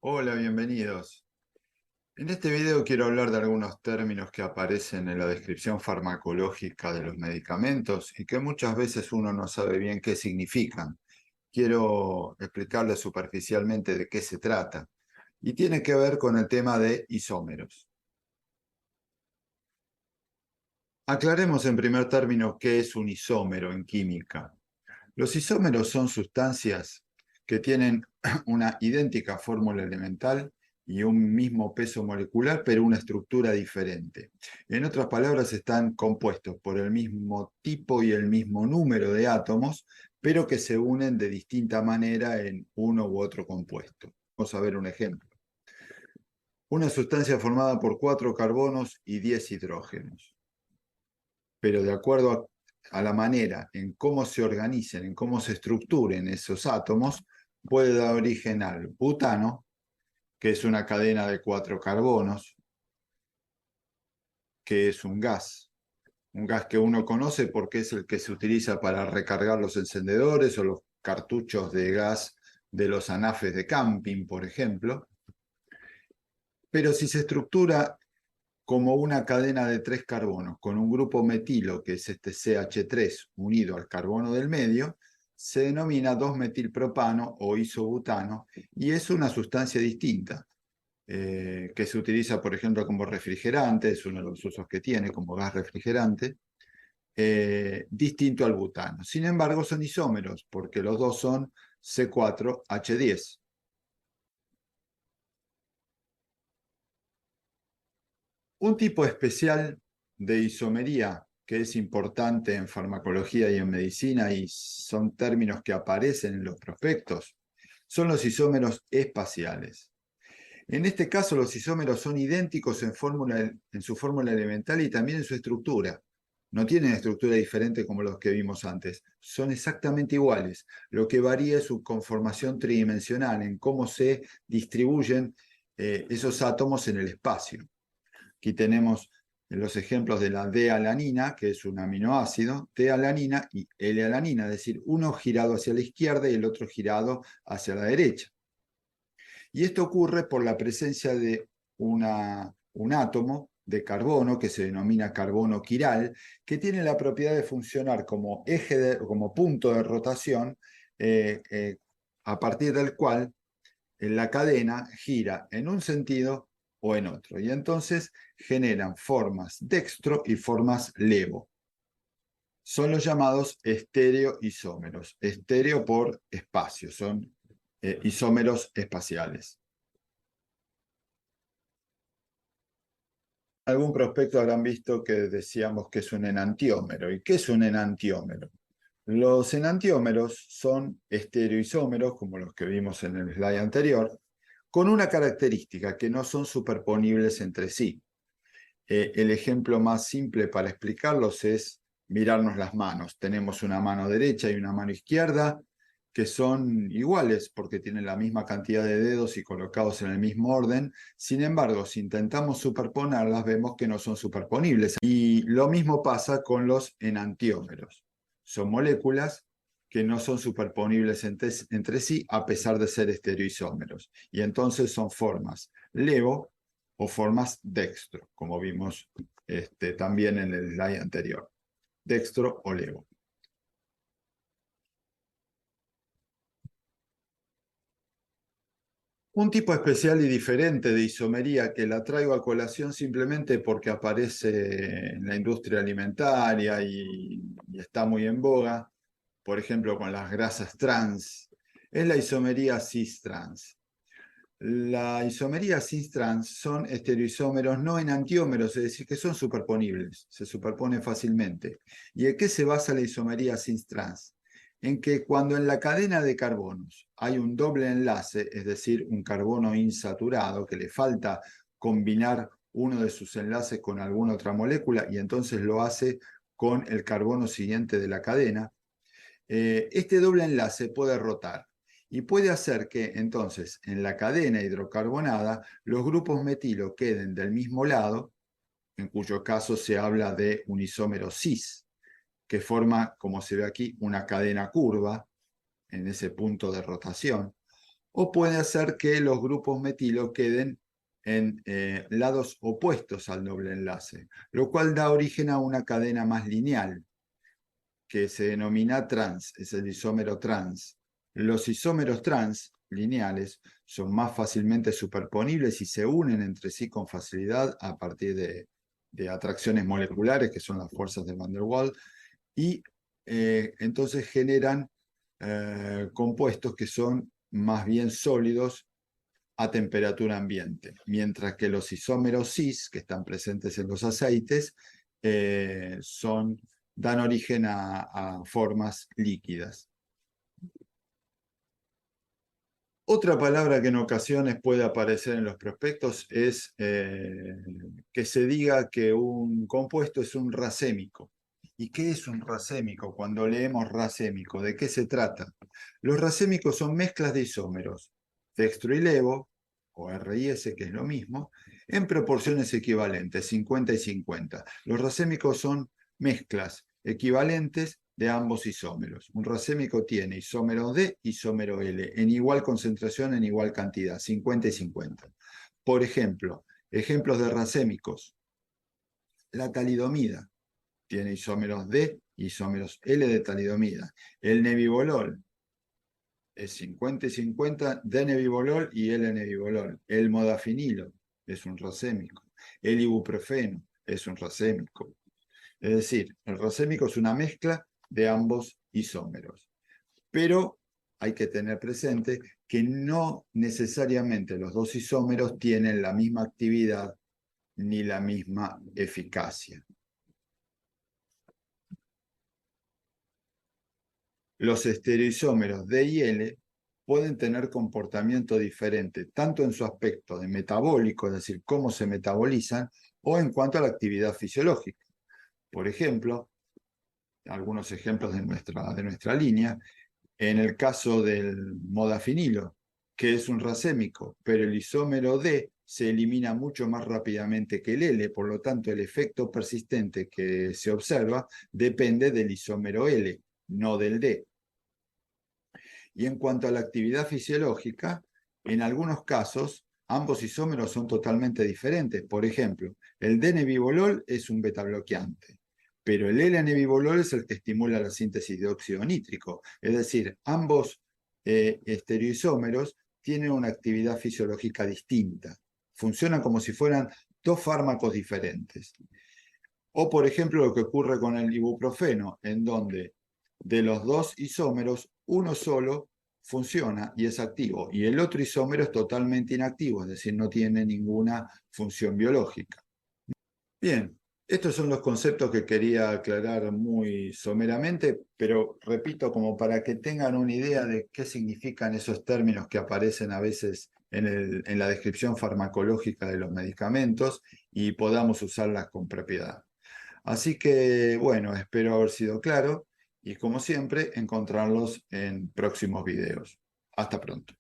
Hola, bienvenidos. En este video quiero hablar de algunos términos que aparecen en la descripción farmacológica de los medicamentos y que muchas veces uno no sabe bien qué significan. Quiero explicarles superficialmente de qué se trata y tiene que ver con el tema de isómeros. Aclaremos en primer término qué es un isómero en química. Los isómeros son sustancias que tienen una idéntica fórmula elemental y un mismo peso molecular, pero una estructura diferente. En otras palabras, están compuestos por el mismo tipo y el mismo número de átomos, pero que se unen de distinta manera en uno u otro compuesto. Vamos a ver un ejemplo. Una sustancia formada por 4 carbonos y 10 hidrógenos, pero de acuerdo a la manera en cómo se organicen, en cómo se estructuren esos átomos, puede dar origen al butano, que es una cadena de 4 carbonos, que es un gas que uno conoce porque es el que se utiliza para recargar los encendedores o los cartuchos de gas de los anafes de camping, por ejemplo. Pero si se estructura como una cadena de 3 carbonos con un grupo metilo, que es este CH3 unido al carbono del medio, se denomina 2-metilpropano o isobutano y es una sustancia distinta que se utiliza, por ejemplo, como refrigerante, es uno de los usos que tiene como gas refrigerante, distinto al butano. Sin embargo, son isómeros porque los dos son C4H10. Un tipo especial de isomería que es importante en farmacología y en medicina y son términos que aparecen en los prospectos, son los isómeros espaciales. En este caso, los isómeros son idénticos en su fórmula elemental y también en su estructura. No tienen estructura diferente como los que vimos antes. Son exactamente iguales. Lo que varía es su conformación tridimensional, en cómo se distribuyen esos átomos en el espacio. Aquí tenemos los ejemplos de la D-alanina, que es un aminoácido, T-alanina y L-alanina, es decir, uno girado hacia la izquierda y el otro girado hacia la derecha. Y esto ocurre por la presencia de un átomo de carbono que se denomina carbono quiral, que tiene la propiedad de funcionar como como punto de rotación, a partir del cual la cadena gira en un sentido o en otro. Y entonces generan formas dextro y formas levo. Son los llamados estereoisómeros. Estéreo por espacio, son isómeros espaciales. Algún prospecto habrán visto que decíamos que es un enantiómero. ¿Y qué es un enantiómero? Los enantiómeros son estereoisómeros, como los que vimos en el slide anterior, con una característica, que no son superponibles entre sí. El ejemplo más simple para explicarlos es mirarnos las manos. Tenemos una mano derecha y una mano izquierda que son iguales porque tienen la misma cantidad de dedos y colocados en el mismo orden. Sin embargo, si intentamos superponerlas, vemos que no son superponibles. Y lo mismo pasa con los enantiómeros. Son moléculas que no son superponibles entre sí a pesar de ser estereoisómeros. Y entonces son formas levo o formas dextro, como vimos también en el slide anterior. Dextro o levo. Un tipo especial y diferente de isomería que la traigo a colación simplemente porque aparece en la industria alimentaria y está muy en boga, por ejemplo con las grasas trans, es la isomería cis-trans. La isomería cis-trans son estereoisómeros no enantiómeros, es decir, que son superponibles, se superponen fácilmente. ¿Y en qué se basa la isomería cis-trans? En que cuando en la cadena de carbonos hay un doble enlace, es decir, un carbono insaturado, que le falta combinar uno de sus enlaces con alguna otra molécula y entonces lo hace con el carbono siguiente de la cadena, este doble enlace puede rotar y puede hacer que entonces en la cadena hidrocarbonada los grupos metilo queden del mismo lado, en cuyo caso se habla de un isómero cis, que forma, como se ve aquí, una cadena curva en ese punto de rotación. o puede hacer que los grupos metilo queden en lados opuestos al doble enlace, lo cual da origen a una cadena más lineal, que se denomina trans, es el isómero trans. Los isómeros trans lineales son más fácilmente superponibles y se unen entre sí con facilidad a partir de atracciones moleculares, que son las fuerzas de Van der Waals, y entonces generan compuestos que son más bien sólidos a temperatura ambiente, mientras que los isómeros cis, que están presentes en los aceites, dan origen a formas líquidas. Otra palabra que en ocasiones puede aparecer en los prospectos es que se diga que un compuesto es un racémico. ¿Y qué es un racémico? Cuando leemos racémico, ¿de qué se trata? Los racémicos son mezclas de isómeros, dextro y levo, o RIS, que es lo mismo, en proporciones equivalentes, 50 y 50. Los racémicos son mezclas equivalentes de ambos isómeros. Un racémico tiene isómero D y isómero L en igual concentración, en igual cantidad, 50 y 50. Por ejemplo, ejemplos de racémicos. La talidomida tiene isómeros D y isómeros L de talidomida. El nebivolol es 50 y 50 de nebivolol y L-nebivolol. El modafinilo es un racémico. El ibuprofeno es un racémico. Es decir, el racémico es una mezcla de ambos isómeros. Pero hay que tener presente que no necesariamente los dos isómeros tienen la misma actividad ni la misma eficacia. Los estereoisómeros D y L pueden tener comportamiento diferente, tanto en su aspecto de metabólico, es decir, cómo se metabolizan, o en cuanto a la actividad fisiológica. Por ejemplo, algunos ejemplos de nuestra línea, en el caso del modafinilo, que es un racémico, pero el isómero D se elimina mucho más rápidamente que el L, por lo tanto el efecto persistente que se observa depende del isómero L, no del D. Y en cuanto a la actividad fisiológica, en algunos casos ambos isómeros son totalmente diferentes. Por ejemplo, el D-nebivolol es un betabloqueante, pero el L-nebivolol es el que estimula la síntesis de óxido nítrico. Es decir, ambos estereoisómeros tienen una actividad fisiológica distinta. Funcionan como si fueran dos fármacos diferentes. O, por ejemplo, lo que ocurre con el ibuprofeno, en donde de los dos isómeros, uno solo funciona y es activo, y el otro isómero es totalmente inactivo, es decir, no tiene ninguna función biológica. Bien, estos son los conceptos que quería aclarar muy someramente, pero repito, como para que tengan una idea de qué significan esos términos que aparecen a veces en la descripción farmacológica de los medicamentos y podamos usarlas con propiedad. Así que, bueno, espero haber sido claro y como siempre, encontrarlos en próximos videos. Hasta pronto.